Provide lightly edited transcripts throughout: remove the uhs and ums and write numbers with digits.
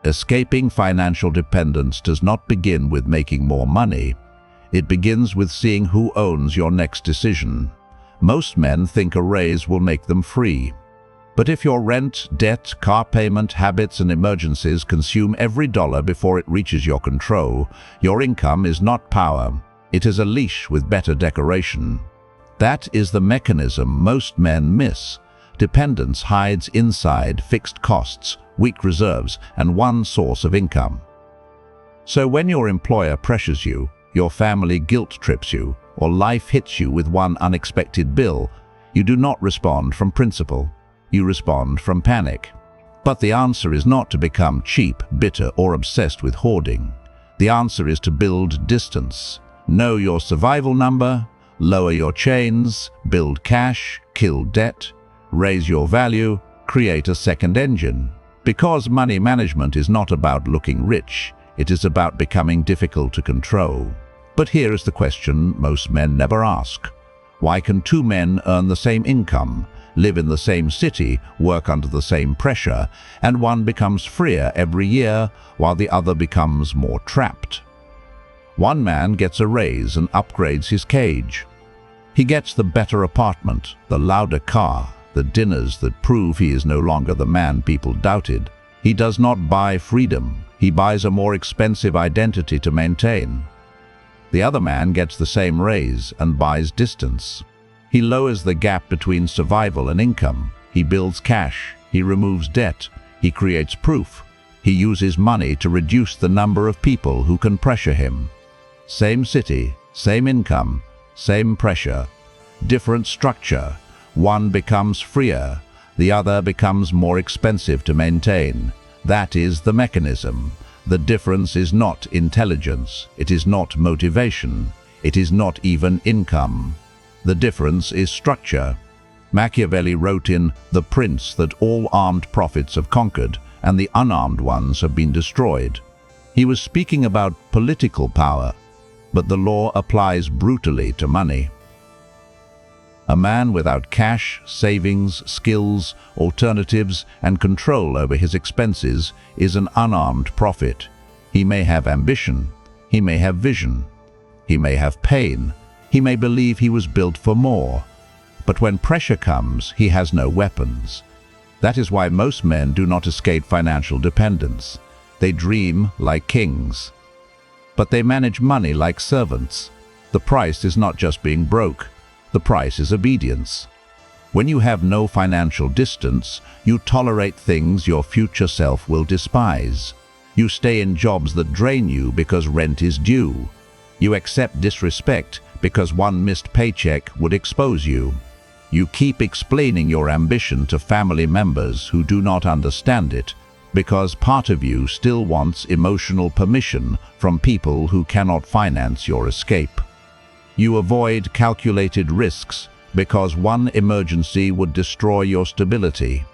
Escaping financial dependence does not begin with making more money. It begins with seeing who owns your next decision. Most men think a raise will make them free. But if your rent, debt, car payment, habits, and emergencies consume every dollar before it reaches your control, your income is not power. It is a leash with better decoration. That is the mechanism most men miss. Dependence hides inside fixed costs, weak reserves, and one source of income. So when your employer pressures you, your family guilt trips you, or life hits you with one unexpected bill, you do not respond from principle. You respond from panic. But the answer is not to become cheap, bitter, or obsessed with hoarding. The answer is to build distance. Know your survival number, lower your chains, build cash, kill debt, raise your value, create a second engine. Because money management is not about looking rich, it is about becoming difficult to control. But here is the question most men never ask. Why can two men earn the same income, live in the same city, work under the same pressure, and one becomes freer every year while the other becomes more trapped? One man gets a raise and upgrades his cage. He gets the better apartment, the louder car, the dinners that prove he is no longer the man people doubted. He does not buy freedom. He buys a more expensive identity to maintain. The other man gets the same raise and buys distance. He lowers the gap between survival and income. He builds cash. He removes debt. He creates proof. He uses money to reduce the number of people who can pressure him. Same city, same income, same pressure, different structure. One becomes freer. The other becomes more expensive to maintain. That is the mechanism. The difference is not intelligence. It is not motivation. It is not even income. The difference is structure. Machiavelli wrote in The Prince that all armed prophets have conquered and the unarmed ones have been destroyed. He was speaking about political power, but the law applies brutally to money. A man without cash, savings, skills, alternatives, and control over his expenses is an unarmed prophet. He may have ambition. He may have vision. He may have pain. He may believe he was built for more. But when pressure comes, he has no weapons. That is why most men do not escape financial dependence. They dream like kings. But they manage money like servants. The price is not just being broke. The price is obedience. When you have no financial distance, you tolerate things your future self will despise. You stay in jobs that drain you because rent is due. You accept disrespect because one missed paycheck would expose you. You keep explaining your ambition to family members who do not understand it because part of you still wants emotional permission from people who cannot finance your escape. You avoid calculated risks because one emergency would destroy your stability.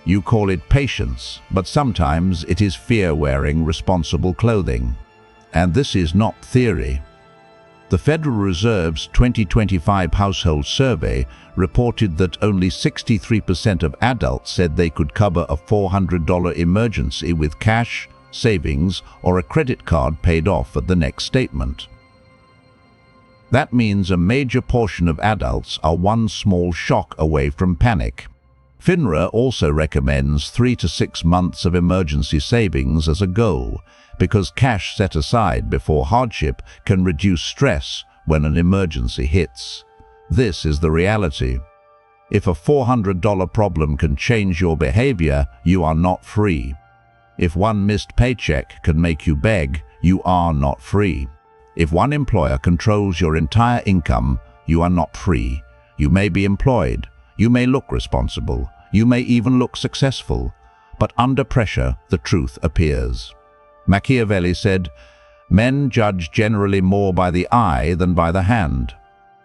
You call it patience, but sometimes it is fear wearing responsible clothing. And this is not theory. The Federal Reserve's 2025 household survey reported that only 63% of adults said they could cover a $400 emergency with cash, savings, or a credit card paid off at the next statement. That means a major portion of adults are one small shock away from panic. FINRA also recommends 3 to 6 months of emergency savings as a goal, because cash set aside before hardship can reduce stress when an emergency hits. This is the reality. If a $400 problem can change your behavior, you are not free. If one missed paycheck can make you beg, you are not free. If one employer controls your entire income, you are not free. You may be employed, you may look responsible, you may even look successful, but under pressure, the truth appears. Machiavelli said, "Men judge generally more by the eye than by the hand."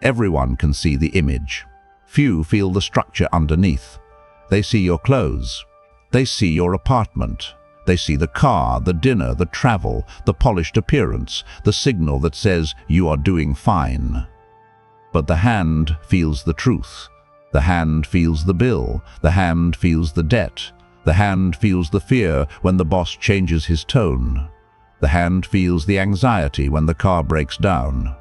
Everyone can see the image. Few feel the structure underneath. They see your clothes. They see your apartment. They see the car, the dinner, the travel, the polished appearance, the signal that says you are doing fine. But the hand feels the truth. The hand feels the bill. The hand feels the debt. The hand feels the fear when the boss changes his tone. The hand feels the anxiety when the car breaks down.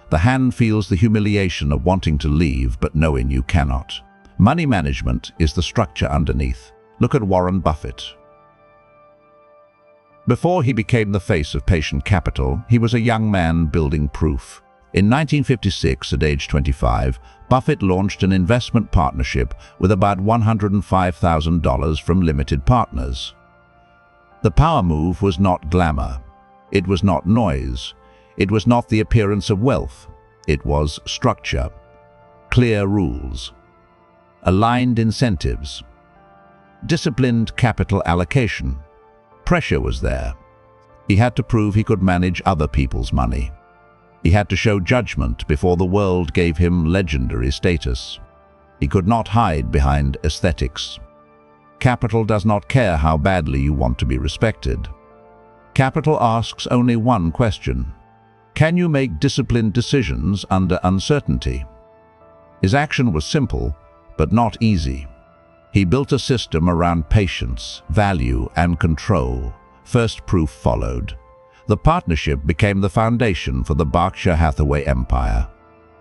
The hand feels the humiliation of wanting to leave but knowing you cannot. Money management is the structure underneath. Look at Warren Buffett. Before he became the face of patient capital, he was a young man building proof. In 1956, at age 25, Buffett launched an investment partnership with about $105,000 from limited partners. The power move was not glamour. It was not noise. It was not the appearance of wealth. It was structure. Clear rules. Aligned incentives. Disciplined capital allocation. Pressure was there. He had to prove he could manage other people's money. He had to show judgment before the world gave him legendary status. He could not hide behind aesthetics. Capital does not care how badly you want to be respected. Capital asks only one question: can you make disciplined decisions under uncertainty? His action was simple, but not easy. He built a system around patience, value, and control. First proof followed. The partnership became the foundation for the Berkshire Hathaway empire.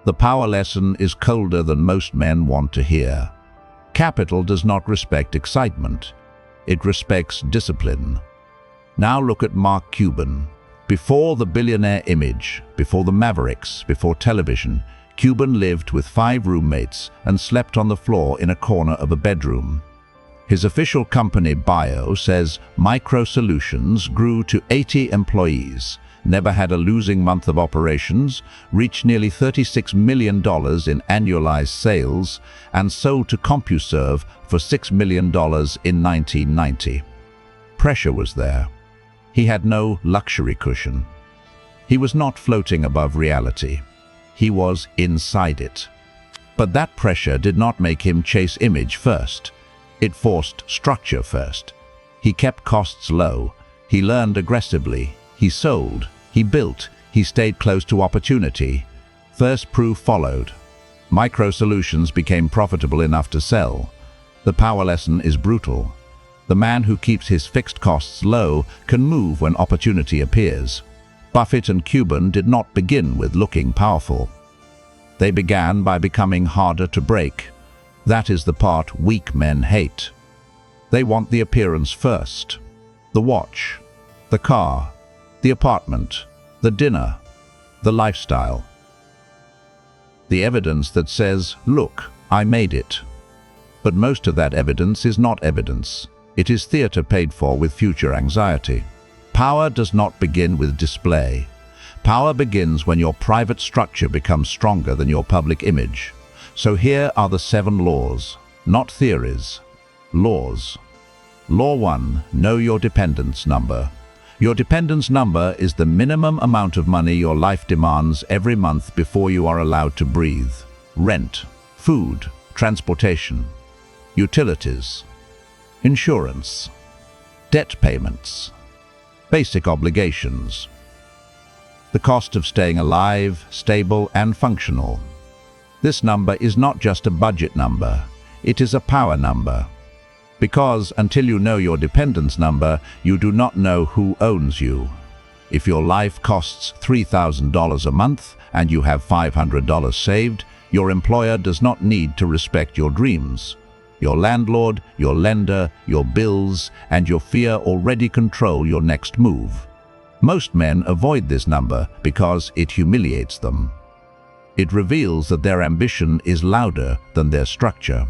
The power lesson is colder than most men want to hear. Capital does not respect excitement. It respects discipline. Now look at Mark Cuban. Before the billionaire image, before the Mavericks, before television, Cuban lived with 5 roommates and slept on the floor in a corner of a bedroom. His official company bio says Micro Solutions grew to 80 employees, never had a losing month of operations, reached nearly $36 million in annualized sales, and sold to CompuServe for $6 million in 1990. Pressure was there. He had no luxury cushion. He was not floating above reality. He was inside it. But that pressure did not make him chase image first. It forced structure first. He kept costs low. He learned aggressively. He sold. He built. He stayed close to opportunity. First proof followed. Micro Solutions became profitable enough to sell. The power lesson is brutal. The man who keeps his fixed costs low can move when opportunity appears. Buffett and Cuban did not begin with looking powerful. They began by becoming harder to break. That is the part weak men hate. They want the appearance first. The watch, the car, the apartment, the dinner, the lifestyle. The evidence that says, look, I made it. But most of that evidence is not evidence. It is theater paid for with future anxiety. Power does not begin with display. Power begins when your private structure becomes stronger than your public image. So here are the 7 laws, not theories, laws. Law 1, know your dependence number. Your dependence number is the minimum amount of money your life demands every month before you are allowed to breathe. Rent, food, transportation, utilities, insurance, debt payments, basic obligations. The cost of staying alive, stable, and functional. This number is not just a budget number, it is a power number. Because until you know your dependence number, you do not know who owns you. If your life costs $3,000 a month and you have $500 saved, your employer does not need to respect your dreams. Your landlord, your lender, your bills, and your fear already control your next move. Most men avoid this number because it humiliates them. It reveals that their ambition is louder than their structure.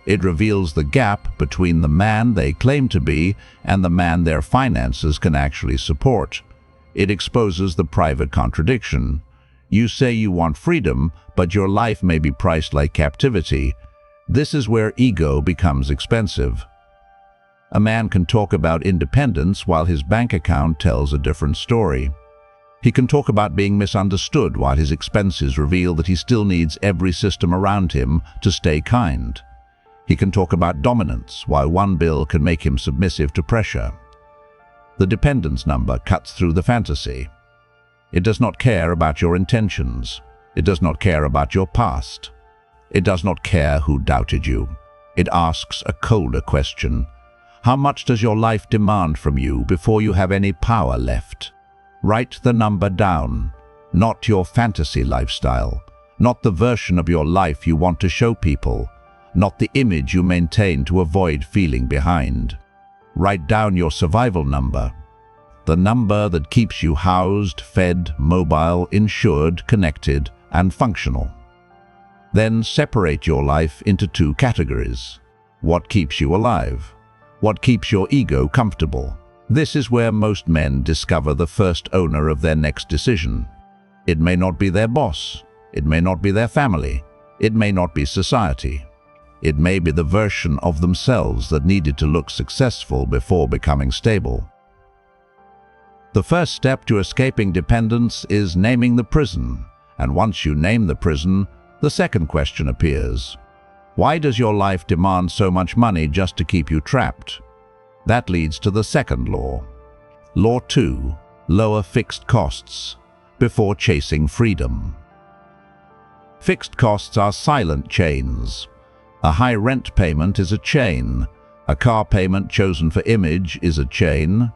It reveals the gap between the man they claim to be and the man their finances can actually support. It exposes the private contradiction. You say you want freedom, but your life may be priced like captivity. This is where ego becomes expensive. A man can talk about independence while his bank account tells a different story. He can talk about being misunderstood while his expenses reveal that he still needs every system around him to stay kind. He can talk about dominance while one bill can make him submissive to pressure. The dependence number cuts through the fantasy. It does not care about your intentions. It does not care about your past. It does not care who doubted you. It asks a colder question. How much does your life demand from you before you have any power left? Write the number down, not your fantasy lifestyle, not the version of your life you want to show people, not the image you maintain to avoid feeling behind. Write down your survival number, the number that keeps you housed, fed, mobile, insured, connected, and functional. Then separate your life into two categories. What keeps you alive? What keeps your ego comfortable? This is where most men discover the first owner of their next decision. It may not be their boss. It may not be their family. It may not be society. It may be the version of themselves that needed to look successful before becoming stable. The first step to escaping dependence is naming the prison. And once you name the prison, the second question appears. Why does your life demand so much money just to keep you trapped? That leads to the second law. Law 2. Lower fixed costs before chasing freedom. Fixed costs are silent chains. A high rent payment is a chain. A car payment chosen for image is a chain.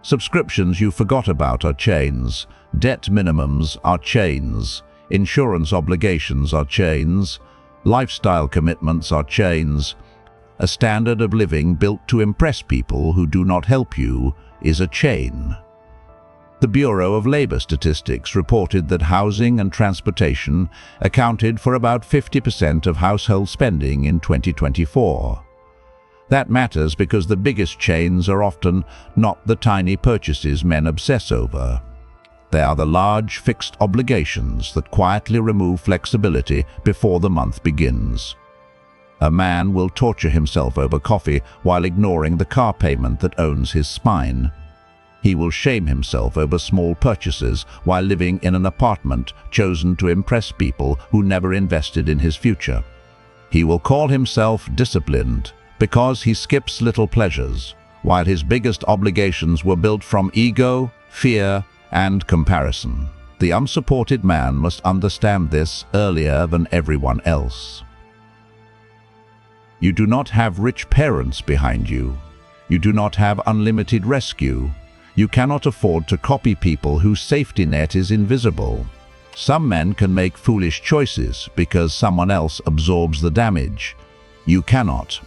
Subscriptions you forgot about are chains. Debt minimums are chains. Insurance obligations are chains. Lifestyle commitments are chains. A standard of living built to impress people who do not help you is a chain. The Bureau of Labor Statistics reported that housing and transportation accounted for about 50% of household spending in 2024. That matters because the biggest chains are often not the tiny purchases men obsess over. They are the large fixed obligations that quietly remove flexibility before the month begins. A man will torture himself over coffee while ignoring the car payment that owns his spine. He will shame himself over small purchases while living in an apartment chosen to impress people who never invested in his future. He will call himself disciplined because he skips little pleasures, while his biggest obligations were built from ego, fear, and comparison. The unsupported man must understand this earlier than everyone else. You do not have rich parents behind you. You do not have unlimited rescue. You cannot afford to copy people whose safety net is invisible. Some men can make foolish choices because someone else absorbs the damage. You cannot.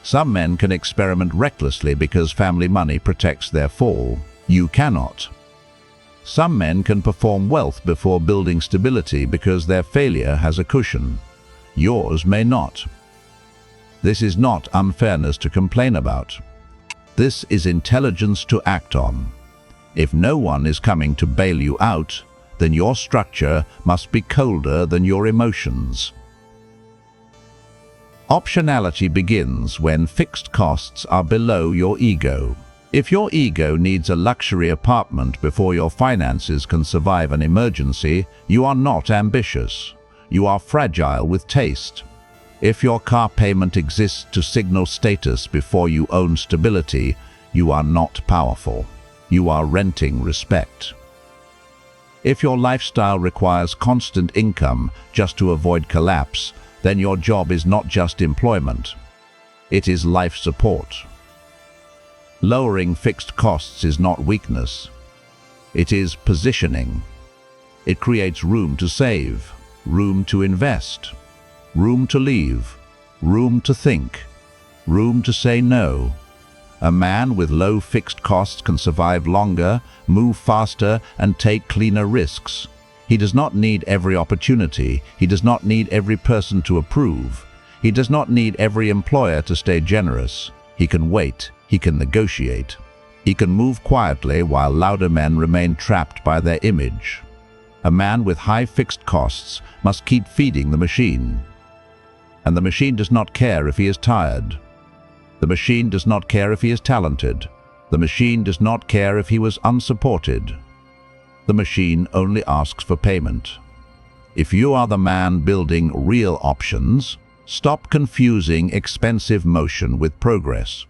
Some men can experiment recklessly because family money protects their fall. You cannot. Some men can perform wealth before building stability because their failure has a cushion. Yours may not. This is not unfairness to complain about. This is intelligence to act on. If no one is coming to bail you out, then your structure must be colder than your emotions. Optionality begins when fixed costs are below your ego. If your ego needs a luxury apartment before your finances can survive an emergency, you are not ambitious. You are fragile with taste. If your car payment exists to signal status before you own stability, you are not powerful. You are renting respect. If your lifestyle requires constant income just to avoid collapse, then your job is not just employment. It is life support. Lowering fixed costs is not weakness. It is positioning. It creates room to save, room to invest, room to leave, room to think, room to say no. A man with low fixed costs can survive longer, move faster, and take cleaner risks. He does not need every opportunity. He does not need every person to approve. He does not need every employer to stay generous. He can wait. He can negotiate. He can move quietly while louder men remain trapped by their image. A man with high fixed costs must keep feeding the machine. And the machine does not care if he is tired. The machine does not care if he is talented. The machine does not care if he was unsupported. The machine only asks for payment. If you are the man building real options, stop confusing expensive motion with progress.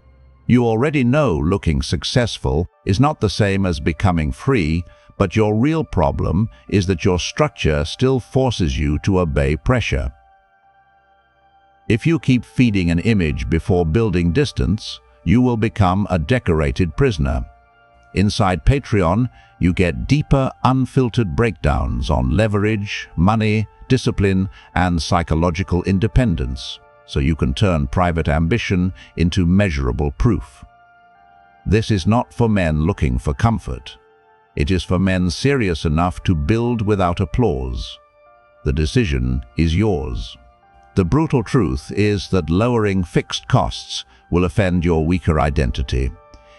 You already know looking successful is not the same as becoming free, but your real problem is that your structure still forces you to obey pressure. If you keep feeding an image before building distance, you will become a decorated prisoner. Inside Patreon, you get deeper, unfiltered breakdowns on leverage, money, discipline, and psychological independence, so you can turn private ambition into measurable proof. This is not for men looking for comfort. It is for men serious enough to build without applause. The decision is yours. The brutal truth is that lowering fixed costs will offend your weaker identity.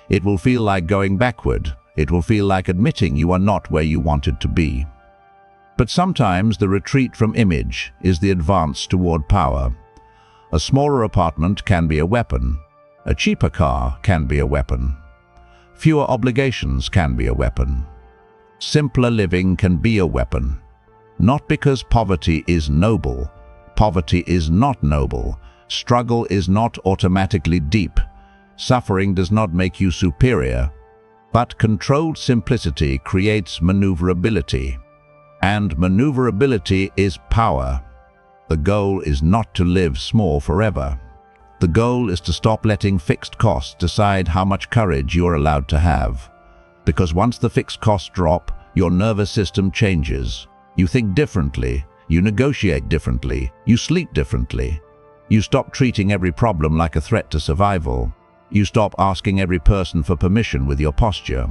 It will feel like going backward. It will feel like admitting you are not where you wanted to be. But sometimes the retreat from image is the advance toward power. A smaller apartment can be a weapon. A cheaper car can be a weapon. Fewer obligations can be a weapon. Simpler living can be a weapon. Not because poverty is noble. Poverty is not noble. Struggle is not automatically deep. Suffering does not make you superior. But controlled simplicity creates maneuverability. And maneuverability is power. The goal is not to live small forever. The goal is to stop letting fixed costs decide how much courage you are allowed to have. Because once the fixed costs drop, your nervous system changes. You think differently, you negotiate differently, you sleep differently. You stop treating every problem like a threat to survival. You stop asking every person for permission with your posture.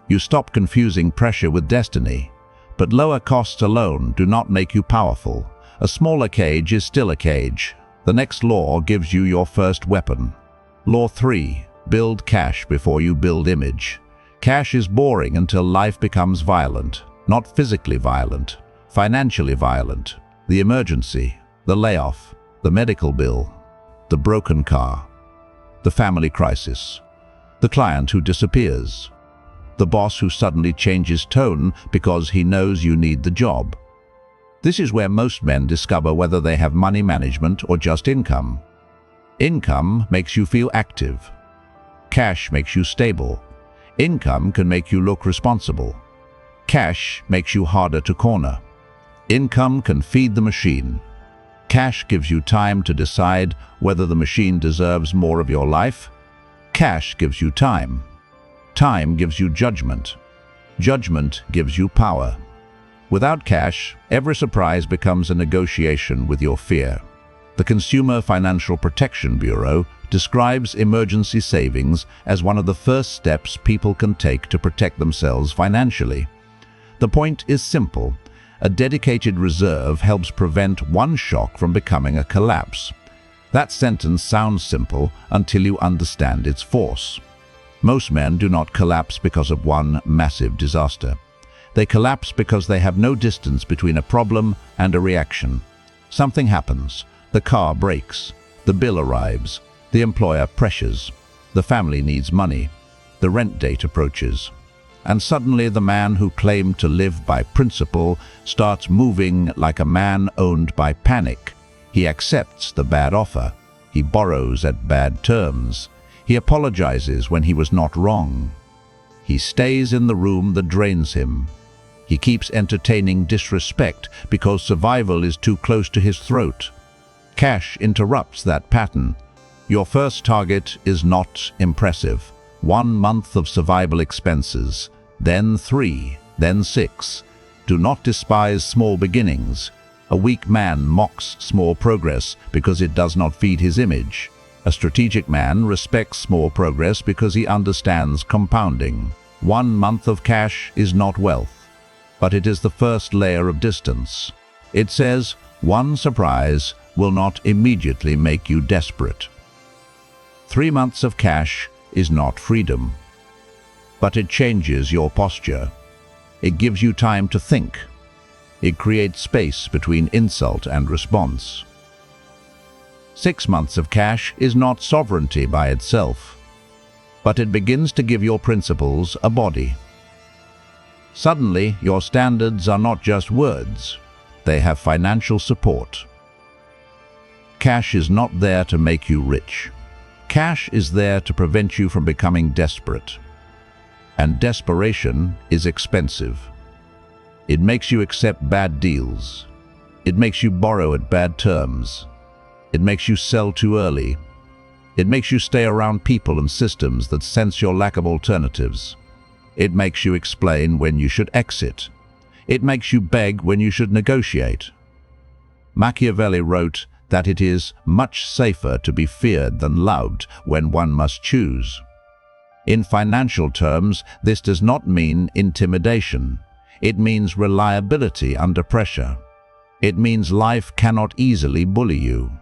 You stop confusing pressure with destiny. But lower costs alone do not make you powerful. A smaller cage is still a cage. The next law gives you your first weapon. Law 3. Build cash before you build image. Cash is boring until life becomes violent. Not physically violent, financially violent. The emergency, the layoff, the medical bill, the broken car, the family crisis, the client who disappears, the boss who suddenly changes tone because he knows you need the job. This is where most men discover whether they have money management or just income. Income makes you feel active. Cash makes you stable. Income can make you look responsible. Cash makes you harder to corner. Income can feed the machine. Cash gives you time to decide whether the machine deserves more of your life. Cash gives you time. Time gives you judgment. Judgment gives you power. Without cash, every surprise becomes a negotiation with your fear. The Consumer Financial Protection Bureau describes emergency savings as one of the first steps people can take to protect themselves financially. The point is simple. A dedicated reserve helps prevent one shock from becoming a collapse. That sentence sounds simple until you understand its force. Most men do not collapse because of one massive disaster. They collapse because they have no distance between a problem and a reaction. Something happens. The car breaks. The bill arrives. The employer pressures. The family needs money. The rent date approaches. And suddenly the man who claimed to live by principle starts moving like a man owned by panic. He accepts the bad offer. He borrows at bad terms. He apologizes when he was not wrong. He stays in the room that drains him. He keeps entertaining disrespect because survival is too close to his throat. Cash interrupts that pattern. Your first target is not impressive. 1 month of survival expenses, then 3, then 6. Do not despise small beginnings. A weak man mocks small progress because it does not feed his image. A strategic man respects small progress because he understands compounding. 1 month of cash is not wealth, but it is the first layer of distance. It says, one surprise will not immediately make you desperate. 3 months of cash is not freedom, but it changes your posture. It gives you time to think. It creates space between insult and response. 6 months of cash is not sovereignty by itself, but it begins to give your principles a body. Suddenly, your standards are not just words. They have financial support. Cash is not there to make you rich. Cash is there to prevent you from becoming desperate. And desperation is expensive. It makes you accept bad deals. It makes you borrow at bad terms. It makes you sell too early. It makes you stay around people and systems that sense your lack of alternatives. It makes you explain when you should exit. It makes you beg when you should negotiate. Machiavelli wrote that it is much safer to be feared than loved when one must choose. In financial terms, this does not mean intimidation. It means reliability under pressure. It means life cannot easily bully you.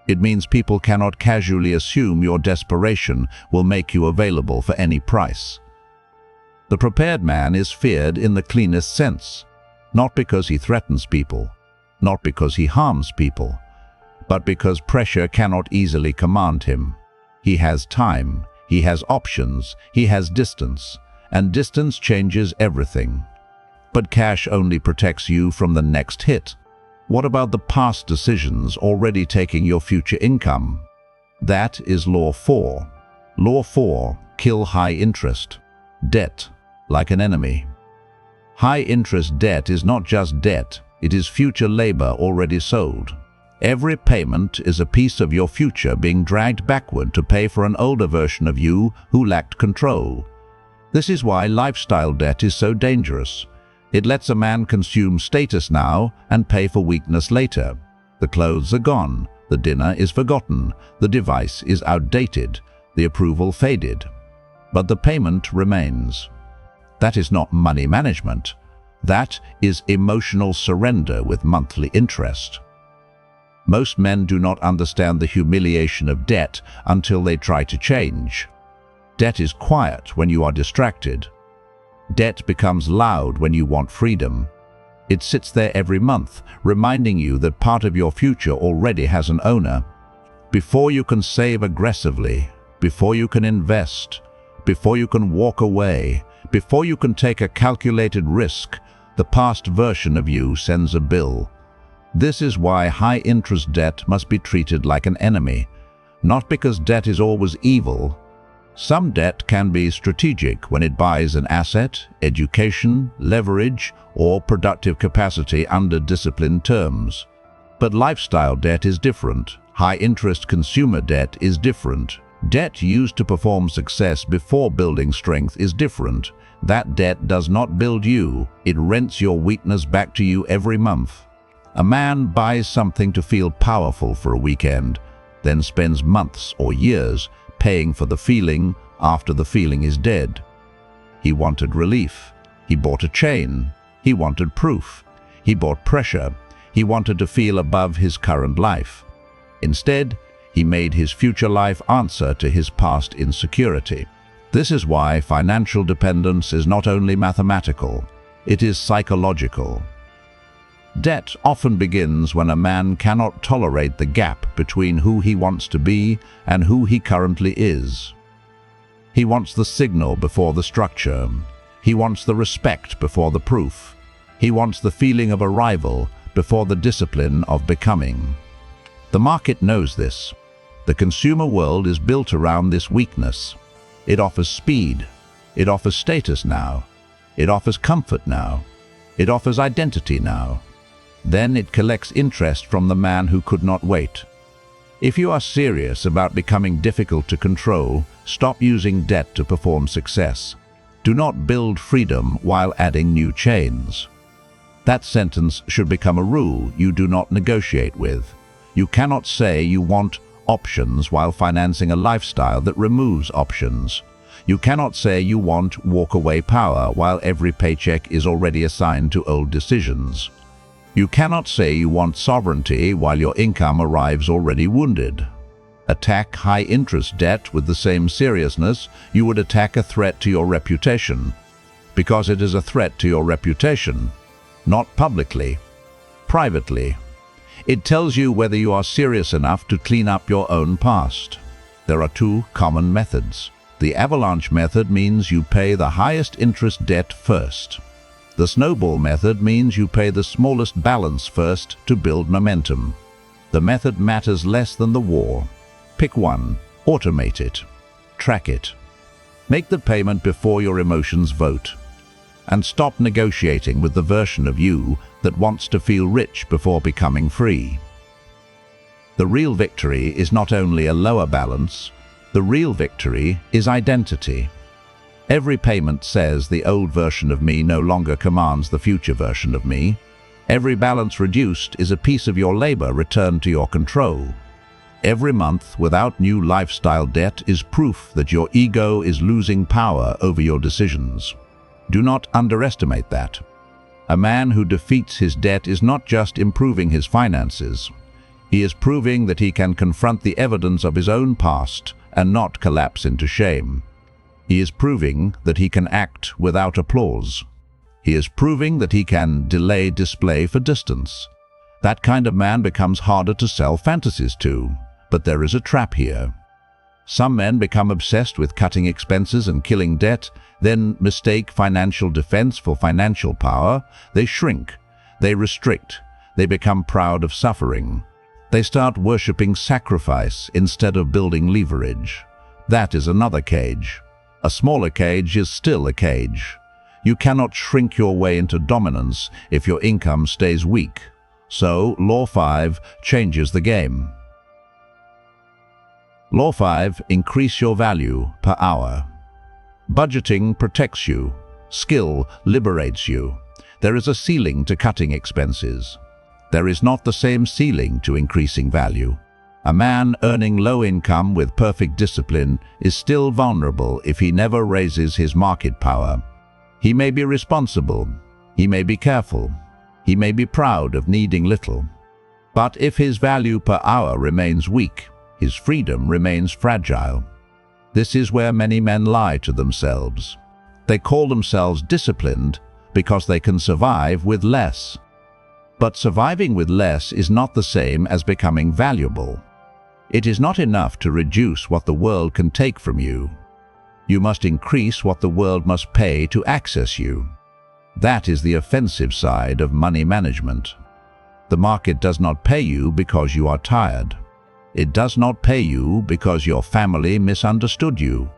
It means people cannot casually assume your desperation will make you available for any price. The prepared man is feared in the cleanest sense, not because he threatens people, not because he harms people, but because pressure cannot easily command him. He has time, he has options, he has distance, and distance changes everything. But cash only protects you from the next hit. What about the past decisions already taking your future income? That is Law 4. Law 4, kill high interest. Debt, like an enemy. High interest debt is not just debt, it is future labor already sold. Every payment is a piece of your future being dragged backward to pay for an older version of you who lacked control. This is why lifestyle debt is so dangerous. It lets a man consume status now and pay for weakness later. The clothes are gone, the dinner is forgotten, the device is outdated, the approval faded. But the payment remains. That is not money management. That is emotional surrender with monthly interest. Most men do not understand the humiliation of debt until they try to change. Debt is quiet when you are distracted. Debt becomes loud when you want freedom. It sits there every month, reminding you that part of your future already has an owner. Before you can save aggressively, before you can invest, before you can walk away, before you can take a calculated risk, the past version of you sends a bill. This is why high-interest debt must be treated like an enemy, not because debt is always evil. Some debt can be strategic when it buys an asset, education, leverage, or productive capacity under disciplined terms. But lifestyle debt is different. High-interest consumer debt is different. Debt used to perform success before building strength is different. That debt does not build you, it rents your weakness back to you every month. A man buys something to feel powerful for a weekend, then spends months or years paying for the feeling after the feeling is dead. He wanted relief. He bought a chain. He wanted proof. He bought pressure. He wanted to feel above his current life. Instead, he made his future life answer to his past insecurity. This is why financial dependence is not only mathematical, it is psychological. Debt often begins when a man cannot tolerate the gap between who he wants to be and who he currently is. He wants the signal before the structure. He wants the respect before the proof. He wants the feeling of arrival before the discipline of becoming. The market knows this. The consumer world is built around this weakness. It offers speed. It offers status now. It offers comfort now. It offers identity now. Then it collects interest from the man who could not wait. If you are serious about becoming difficult to control, stop using debt to perform success. Do not build freedom while adding new chains. That sentence should become a rule you do not negotiate with. You cannot say you want options while financing a lifestyle that removes options. You cannot say you want walk-away power while every paycheck is already assigned to old decisions. You cannot say you want sovereignty while your income arrives already wounded. Attack high-interest debt with the same seriousness you would attack a threat to your reputation, because it is a threat to your reputation, not publicly, privately. It tells you whether you are serious enough to clean up your own past. There are two common methods. The avalanche method means you pay the highest interest debt first. The snowball method means you pay the smallest balance first to build momentum. The method matters less than the war. Pick one, automate it, track it. Make the payment before your emotions vote. And stop negotiating with the version of you that wants to feel rich before becoming free. The real victory is not only a lower balance, the real victory is identity. Every payment says the old version of me no longer commands the future version of me. Every balance reduced is a piece of your labor returned to your control. Every month without new lifestyle debt is proof that your ego is losing power over your decisions. Do not underestimate that. A man who defeats his debt is not just improving his finances. He is proving that he can confront the evidence of his own past and not collapse into shame. He is proving that he can act without applause. He is proving that he can delay display for distance. That kind of man becomes harder to sell fantasies to, but there is a trap here. Some men become obsessed with cutting expenses and killing debt, then mistake financial defense for financial power. They shrink, they restrict, they become proud of suffering. They start worshipping sacrifice instead of building leverage. That is another cage. A smaller cage is still a cage. You cannot shrink your way into dominance if your income stays weak. So, Law 5 changes the game. Law 5, increase your value per hour. Budgeting protects you. Skill liberates you. There is a ceiling to cutting expenses. There is not the same ceiling to increasing value. A man earning low income with perfect discipline is still vulnerable if he never raises his market power. He may be responsible. He may be careful. He may be proud of needing little. But if his value per hour remains weak, his freedom remains fragile. This is where many men lie to themselves. They call themselves disciplined because they can survive with less. But surviving with less is not the same as becoming valuable. It is not enough to reduce what the world can take from you. You must increase what the world must pay to access you. That is the offensive side of money management. The market does not pay you because you are tired. It does not pay you because your family misunderstood you.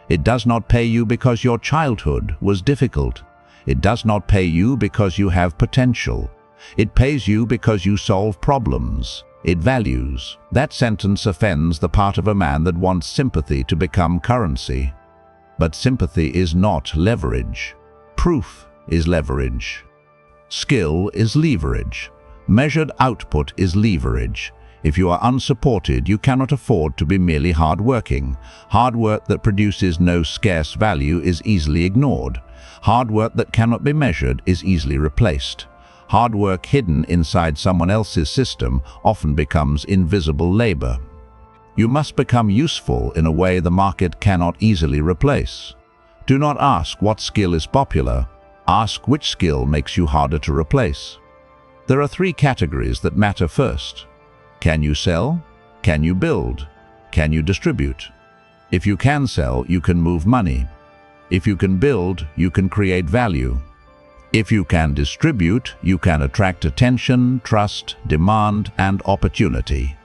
It does not pay you because your childhood was difficult. It does not pay you because you have potential. It pays you because you solve problems. It values. That sentence offends the part of a man that wants sympathy to become currency. But sympathy is not leverage. Proof is leverage. Skill is leverage. Measured output is leverage. If you are unsupported, you cannot afford to be merely hard-working. Hard work that produces no scarce value is easily ignored. Hard work that cannot be measured is easily replaced. Hard work hidden inside someone else's system often becomes invisible labor. You must become useful in a way the market cannot easily replace. Do not ask what skill is popular. Ask which skill makes you harder to replace. There are 3 categories that matter first. Can you sell? Can you build? Can you distribute? If you can sell, you can move money. If you can build, you can create value. If you can distribute, you can attract attention, trust, demand, and opportunity.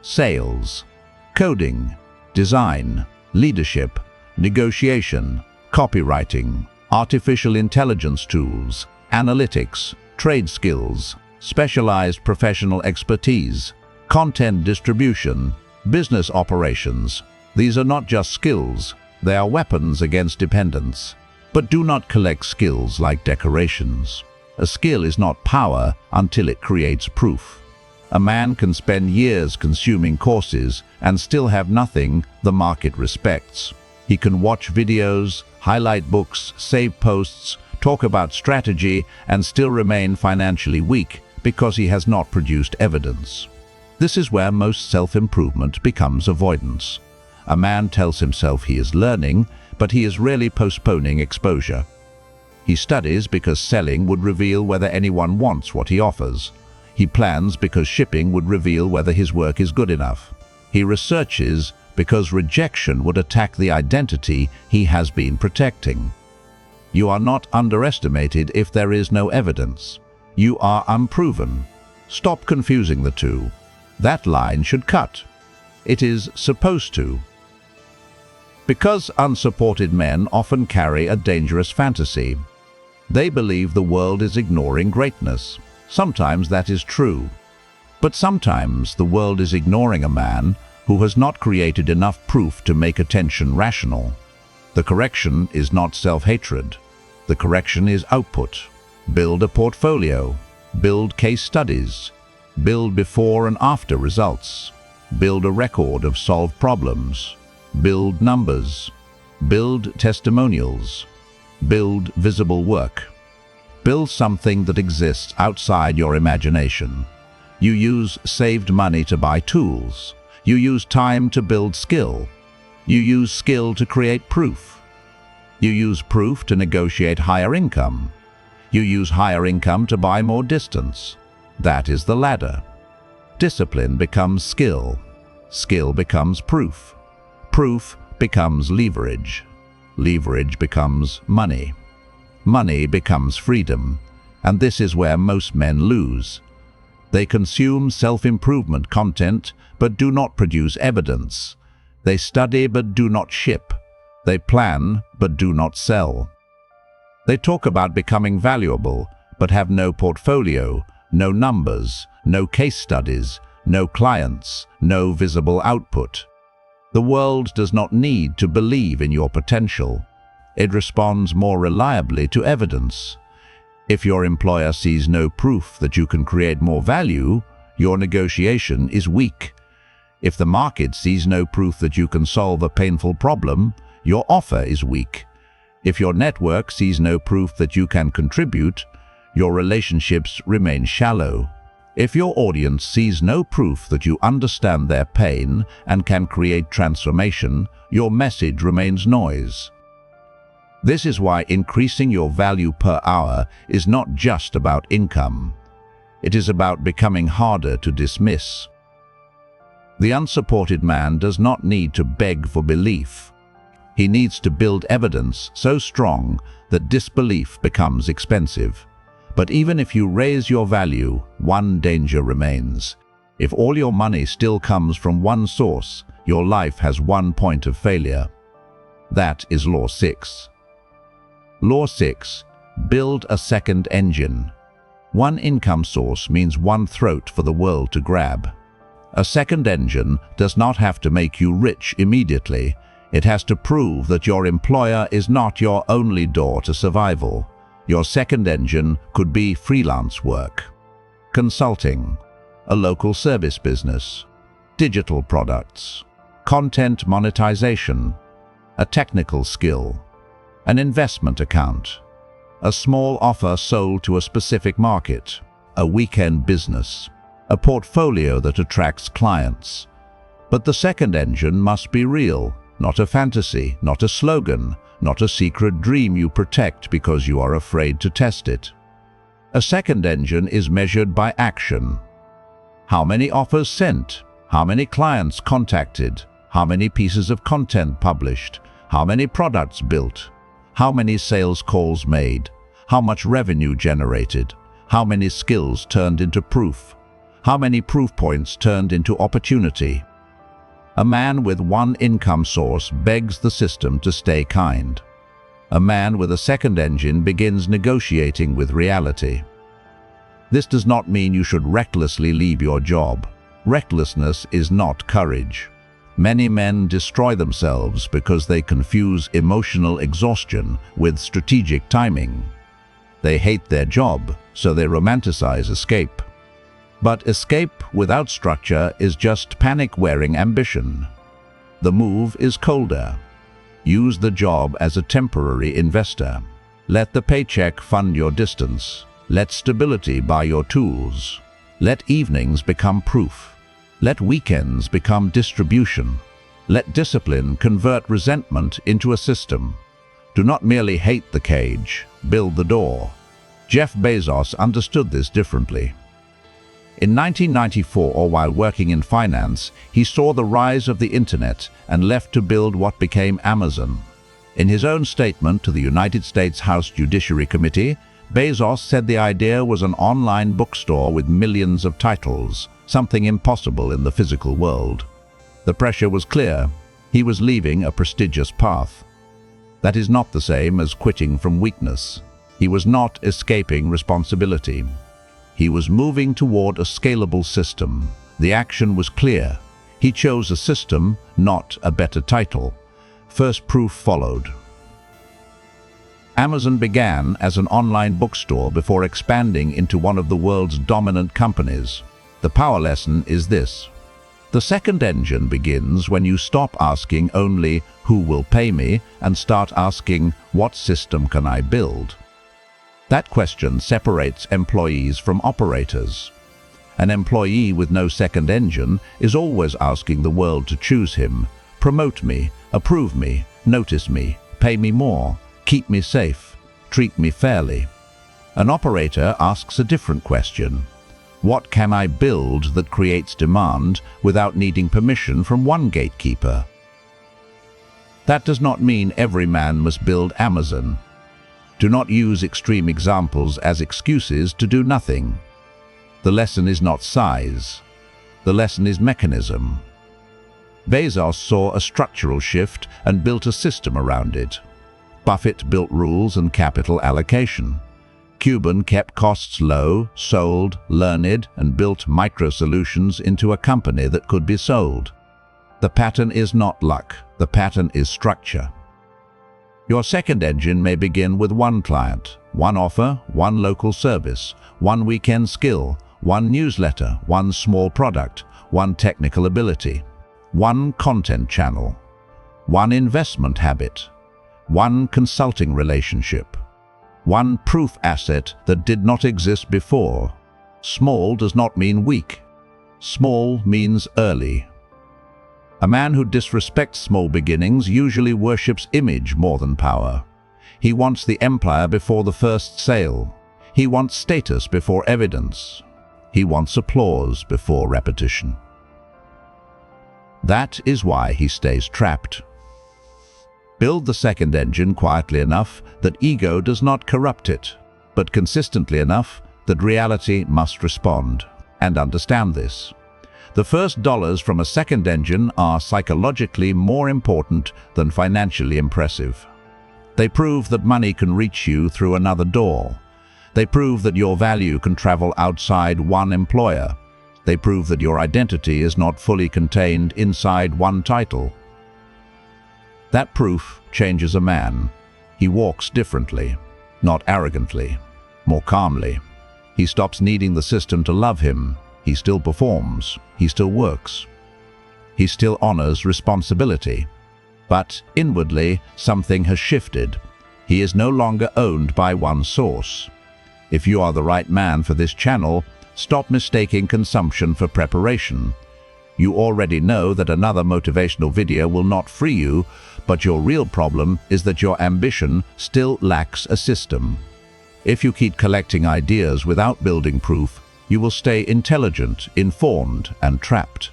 Sales, coding, design, leadership, negotiation, copywriting, artificial intelligence tools, analytics, trade skills, specialized professional expertise, content distribution, business operations. These are not just skills, they are weapons against dependence. But do not collect skills like decorations. A skill is not power until it creates proof. A man can spend years consuming courses and still have nothing the market respects. He can watch videos, highlight books, save posts, talk about strategy, and still remain financially weak because he has not produced evidence. This is where most self-improvement becomes avoidance. A man tells himself he is learning, but he is really postponing exposure. He studies because selling would reveal whether anyone wants what he offers. He plans because shipping would reveal whether his work is good enough. He researches because rejection would attack the identity he has been protecting. You are not underestimated if there is no evidence. You are unproven. Stop confusing the two. That line should cut. It is supposed to. Because unsupported men often carry a dangerous fantasy. They believe the world is ignoring greatness. Sometimes that is true. But sometimes the world is ignoring a man who has not created enough proof to make attention rational. The correction is not self-hatred. The correction is output. Build a portfolio. Build case studies. Build before and after results. Build a record of solved problems. Build numbers. Build testimonials. Build visible work. Build something that exists outside your imagination. You use saved money to buy tools. You use time to build skill. You use skill to create proof. You use proof to negotiate higher income. You use higher income to buy more distance. That is the ladder. Discipline becomes skill. Skill becomes proof. Proof becomes leverage. Leverage becomes money. Money becomes freedom. And this is where most men lose. They consume self-improvement content but do not produce evidence. They study but do not ship. They plan but do not sell. They talk about becoming valuable but have no portfolio, no numbers, no case studies, no clients, no visible output. The world does not need to believe in your potential. It responds more reliably to evidence. If your employer sees no proof that you can create more value, your negotiation is weak. If the market sees no proof that you can solve a painful problem, your offer is weak. If your network sees no proof that you can contribute, your relationships remain shallow. If your audience sees no proof that you understand their pain and can create transformation, your message remains noise. This is why increasing your value per hour is not just about income. It is about becoming harder to dismiss. The unsupported man does not need to beg for belief. He needs to build evidence so strong that disbelief becomes expensive. But even if you raise your value, one danger remains. If all your money still comes from one source, your life has one point of failure. That is Law 6. Law 6. Build a second engine. One income source means one throat for the world to grab. A second engine does not have to make you rich immediately. It has to prove that your employer is not your only door to survival. Your second engine could be freelance work, consulting, a local service business, digital products, content monetization, a technical skill, an investment account, a small offer sold to a specific market, a weekend business, a portfolio that attracts clients. But the second engine must be real, not a fantasy, not a slogan, not a secret dream you protect because you are afraid to test it. A second engine is measured by action. How many offers sent? How many clients contacted? How many pieces of content published? How many products built? How many sales calls made? How much revenue generated? How many skills turned into proof? How many proof points turned into opportunity? A man with one income source begs the system to stay kind. A man with a second engine begins negotiating with reality. This does not mean you should recklessly leave your job. Recklessness is not courage. Many men destroy themselves because they confuse emotional exhaustion with strategic timing. They hate their job, so they romanticize escape. But escape without structure is just panic-wearing ambition. The move is colder. Use the job as a temporary investor. Let the paycheck fund your distance. Let stability buy your tools. Let evenings become proof. Let weekends become distribution. Let discipline convert resentment into a system. Do not merely hate the cage, build the door. Jeff Bezos understood this differently. In 1994, while working in finance, he saw the rise of the internet and left to build what became Amazon. In his own statement to the United States House Judiciary Committee, Bezos said the idea was an online bookstore with millions of titles, something impossible in the physical world. The pressure was clear. He was leaving a prestigious path. That is not the same as quitting from weakness. He was not escaping responsibility. He was moving toward a scalable system. The action was clear. He chose a system, not a better title. First proof followed. Amazon began as an online bookstore before expanding into one of the world's dominant companies. The power lesson is this. The second engine begins when you stop asking only "who will pay me" and start asking "what system can I build?" That question separates employees from operators. An employee with no second engine is always asking the world to choose him, promote me, approve me, notice me, pay me more, keep me safe, treat me fairly. An operator asks a different question. What can I build that creates demand without needing permission from one gatekeeper? That does not mean every man must build Amazon. Do not use extreme examples as excuses to do nothing. The lesson is not size. The lesson is mechanism. Bezos saw a structural shift and built a system around it. Buffett built rules and capital allocation. Cuban kept costs low, sold, learned, and built micro-solutions into a company that could be sold. The pattern is not luck. The pattern is structure. Your second engine may begin with one client, one offer, one local service, one weekend skill, one newsletter, one small product, one technical ability, one content channel, one investment habit, one consulting relationship, one proof asset that did not exist before. Small does not mean weak. Small means early. A man who disrespects small beginnings usually worships image more than power. He wants the empire before the first sale. He wants status before evidence. He wants applause before repetition. That is why he stays trapped. Build the second engine quietly enough that ego does not corrupt it, but consistently enough that reality must respond. And understand this. The first dollars from a second engine are psychologically more important than financially impressive. They prove that money can reach you through another door. They prove that your value can travel outside one employer. They prove that your identity is not fully contained inside one title. That proof changes a man. He walks differently, not arrogantly, more calmly. He stops needing the system to love him. He still performs. He still works. He still honors responsibility. But inwardly, something has shifted. He is no longer owned by one source. If you are the right man for this channel, stop mistaking consumption for preparation. You already know that another motivational video will not free you, but your real problem is that your ambition still lacks a system. If you keep collecting ideas without building proof, you will stay intelligent, informed, and trapped.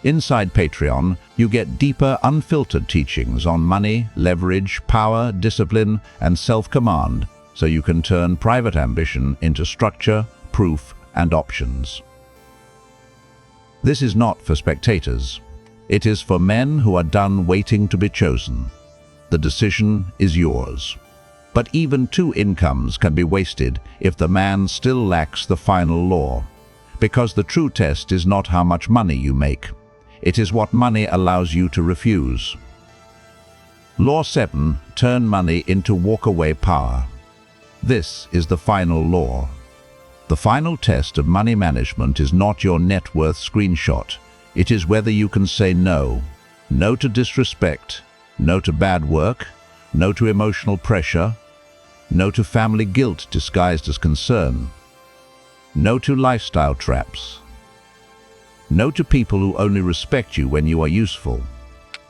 Inside Patreon, you get deeper, unfiltered teachings on money, leverage, power, discipline, and self-command, so you can turn private ambition into structure, proof, and options. This is not for spectators. It is for men who are done waiting to be chosen. The decision is yours. But even two incomes can be wasted if the man still lacks the final law. Because the true test is not how much money you make. It is what money allows you to refuse. Law 7. Turn money into walk-away power. This is the final law. The final test of money management is not your net worth screenshot. It is whether you can say no. No to disrespect. No to bad work. No to emotional pressure. No to family guilt disguised as concern. No to lifestyle traps. No to people who only respect you when you are useful.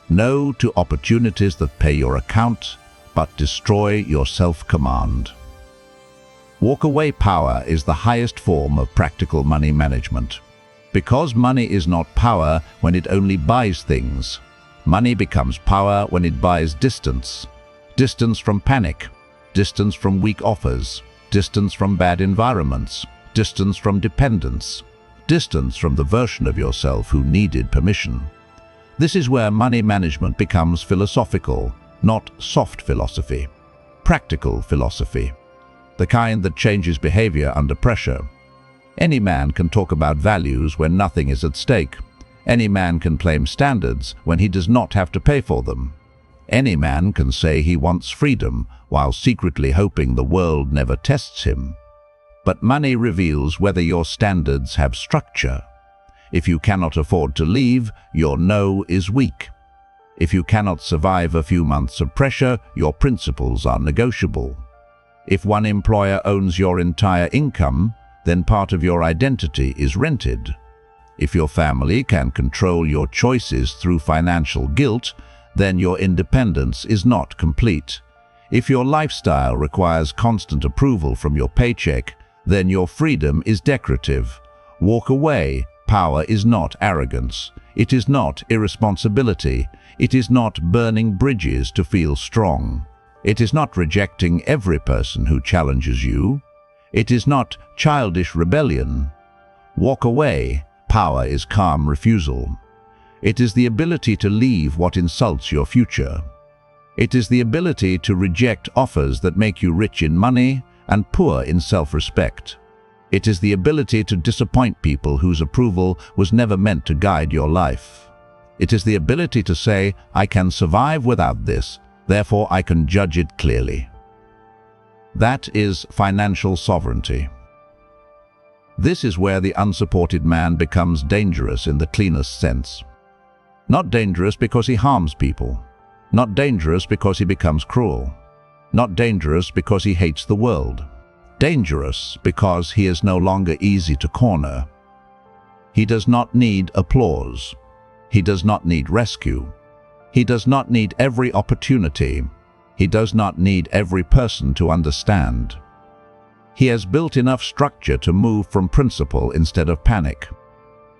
No to opportunities that pay your account but destroy your self-command. Walk-away power is the highest form of practical money management. Because money is not power when it only buys things. Money becomes power when it buys distance. Distance from panic. Distance from weak offers. Distance from bad environments. Distance from dependence. Distance from the version of yourself who needed permission. This is where money management becomes philosophical, not soft philosophy. Practical philosophy. The kind that changes behavior under pressure. Any man can talk about values when nothing is at stake. Any man can claim standards when he does not have to pay for them. Any man can say he wants freedom while secretly hoping the world never tests him. But money reveals whether your standards have structure. If you cannot afford to leave, your no is weak. If you cannot survive a few months of pressure, your principles are negotiable. If one employer owns your entire income, then part of your identity is rented. If your family can control your choices through financial guilt, then your independence is not complete. If your lifestyle requires constant approval from your paycheck, then your freedom is decorative. Walk away. Power is not arrogance. It is not irresponsibility. It is not burning bridges to feel strong. It is not rejecting every person who challenges you. It is not childish rebellion. Walk away. Power is calm refusal. It is the ability to leave what insults your future. It is the ability to reject offers that make you rich in money and poor in self-respect. It is the ability to disappoint people whose approval was never meant to guide your life. It is the ability to say, I can survive without this, therefore I can judge it clearly. That is financial sovereignty. This is where the unsupported man becomes dangerous in the cleanest sense. Not dangerous because he harms people. Not dangerous because he becomes cruel. Not dangerous because he hates the world. Dangerous because he is no longer easy to corner. He does not need applause. He does not need rescue. He does not need every opportunity. He does not need every person to understand. He has built enough structure to move from principle instead of panic.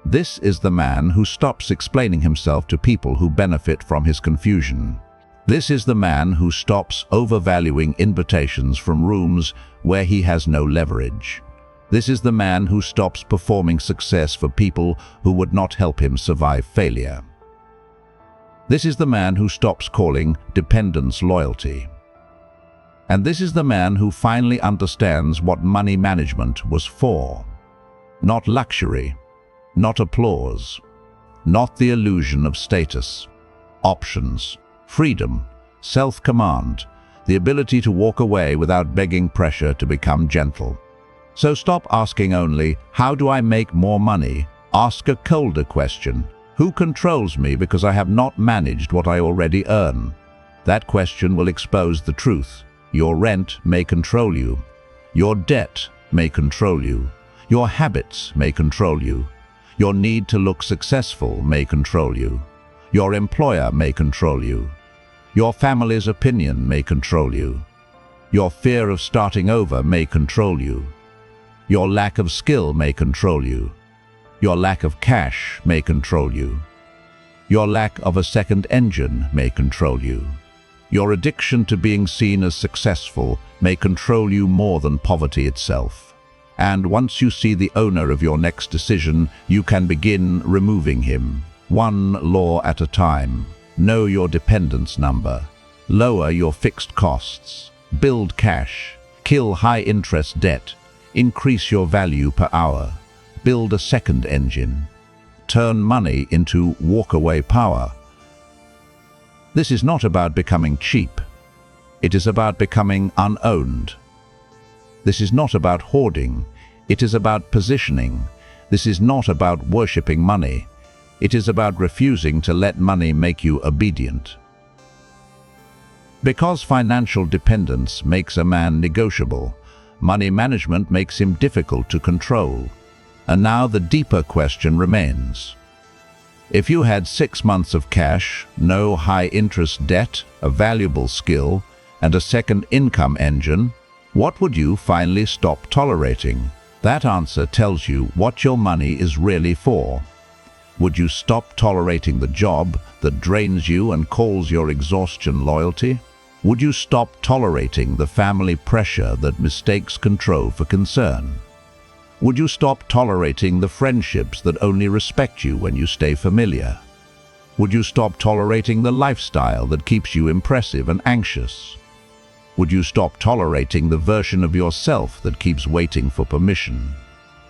This is the man who stops explaining himself to people who benefit from his confusion. This is the man who stops overvaluing invitations from rooms where he has no leverage. This is the man who stops performing success for people who would not help him survive failure. This is the man who stops calling dependence loyalty. And this is the man who finally understands what money management was for. Not luxury, not applause, not the illusion of status. Options, freedom, self-command, the ability to walk away without begging pressure to become gentle. So stop asking only, how do I make more money? Ask a colder question. Who controls me because I have not managed what I already earn? That question will expose the truth. Your rent may control you. Your debt may control you. Your habits may control you. Your need to look successful may control you. Your employer may control you. Your family's opinion may control you. Your fear of starting over may control you. Your lack of skill may control you. Your lack of cash may control you. Your lack of a second engine may control you. Your addiction to being seen as successful may control you more than poverty itself. And once you see the owner of your next decision, you can begin removing him. One law at a time. Know your dependence number. Lower your fixed costs. Build cash. Kill high-interest debt. Increase your value per hour. Build a second engine. Turn money into walk-away power. This is not about becoming cheap. It is about becoming unowned. This is not about hoarding. It is about positioning. This is not about worshipping money. It is about refusing to let money make you obedient. Because financial dependence makes a man negotiable, money management makes him difficult to control. And now the deeper question remains. If you had 6 months of cash, no high-interest debt, a valuable skill, and a second income engine, what would you finally stop tolerating? That answer tells you what your money is really for. Would you stop tolerating the job that drains you and calls your exhaustion loyalty? Would you stop tolerating the family pressure that mistakes control for concern? Would you stop tolerating the friendships that only respect you when you stay familiar? Would you stop tolerating the lifestyle that keeps you impressive and anxious? Would you stop tolerating the version of yourself that keeps waiting for permission?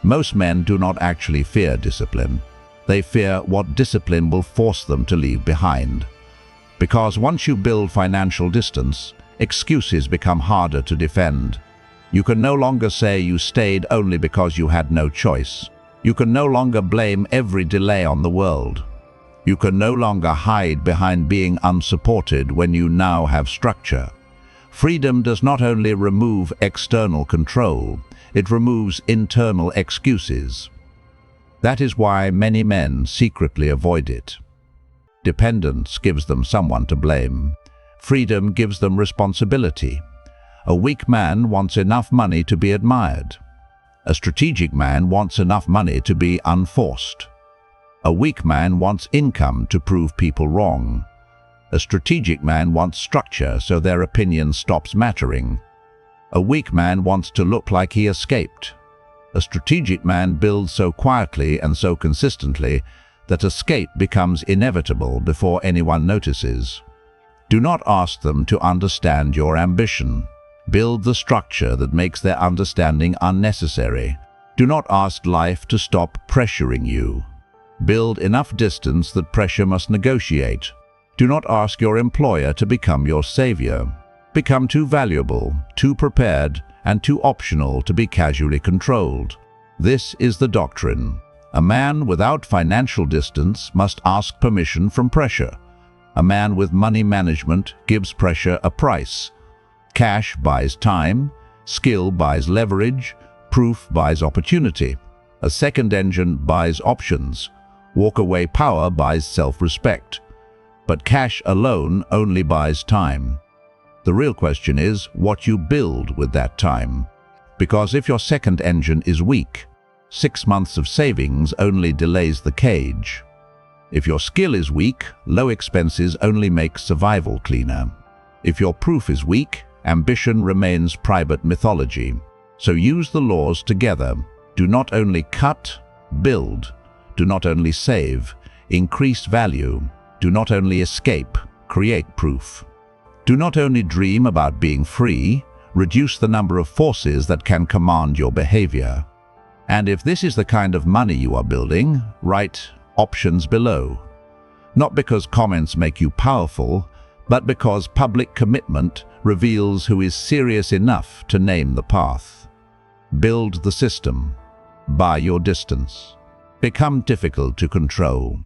Most men do not actually fear discipline. They fear what discipline will force them to leave behind. Because once you build financial distance, excuses become harder to defend. You can no longer say you stayed only because you had no choice. You can no longer blame every delay on the world. You can no longer hide behind being unsupported when you now have structure. Freedom does not only remove external control, it removes internal excuses. That is why many men secretly avoid it. Dependence gives them someone to blame. Freedom gives them responsibility. A weak man wants enough money to be admired. A strategic man wants enough money to be unforced. A weak man wants income to prove people wrong. A strategic man wants structure so their opinion stops mattering. A weak man wants to look like he escaped. A strategic man builds so quietly and so consistently that escape becomes inevitable before anyone notices. Do not ask them to understand your ambition. Build the structure that makes their understanding unnecessary. Do not ask life to stop pressuring you. Build enough distance that pressure must negotiate. Do not ask your employer to become your savior. Become too valuable, too prepared, and too optional to be casually controlled. This is the doctrine. A man without financial distance must ask permission from pressure. A man with money management gives pressure a price. Cash buys time, skill buys leverage, proof buys opportunity. A second engine buys options. Walk-away power buys self-respect. But cash alone only buys time. The real question is what you build with that time. Because if your second engine is weak, 6 months of savings only delays the cage. If your skill is weak, low expenses only make survival cleaner. If your proof is weak, ambition remains private mythology. So use the laws together. Do not only cut, build. Do not only save, increase value. Do not only escape, create proof. Do not only dream about being free, reduce the number of forces that can command your behavior. And if this is the kind of money you are building, write options below. Not because comments make you powerful, but because public commitment reveals who is serious enough to name the path. Build the system. Buy your distance. Become difficult to control.